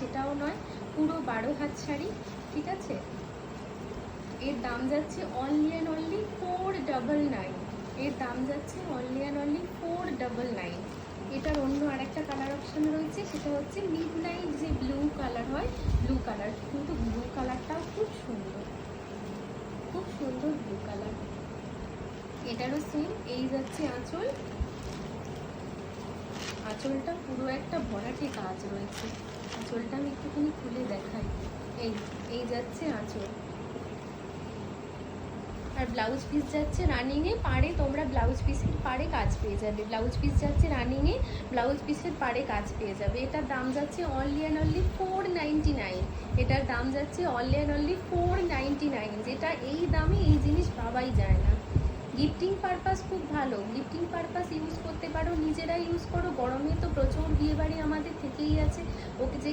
সেটাও নয়, পুরো 12 হাত শাড়ি, ঠিক আছে। এর দাম যাচ্ছে অনলি অ্যান্ড অনলি 499। এর দাম যাচ্ছে অনলি অ্যান্ড অনলি 499। এটার অন্য আরেকটা কালার অপশন রয়েছে, সেটা হচ্ছে মিডনাইট যে ব্লু কালার হয়, ব্লু কালার, কিন্তু ব্লু কালারটাও খুব সুন্দর, খুব সুন্দর ব্লু কালার। এটারও সেম। এই যাচ্ছে আঁচল, আঁচলটা পুরো একটা ভরাটি কাজ রয়েছে। আঁচলটা আমি একটুখানি খুলে দেখাই। এই এই যাচ্ছে আঁচল, আর ব্লাউজ পিস যাচ্ছে রানিংয়ে। পাড়ে তোমরা ব্লাউজ পিসের পাড়ে কাজ পেয়ে যাবে, ব্লাউজ পিস যাচ্ছে রানিংয়ে, ব্লাউজ পিসের পাড়ে কাজ পেয়ে যাবে। এটার দাম যাচ্ছে অনলি অ্যান্ড অনলি 499। এটার দাম যাচ্ছে অনলি অ্যান্ড অনলি 499, যেটা এই দামে এই জিনিস পাওয়াই যায় না। গিফটিং পারপাস খুব ভালো, গিফটিং পারপাস ইউজ করতে পারো, নিজেরা ইউজ করো। গরমে তো প্রচুর বিয়েবাড়ি আমাদের থেকেই আছে, ওকে যে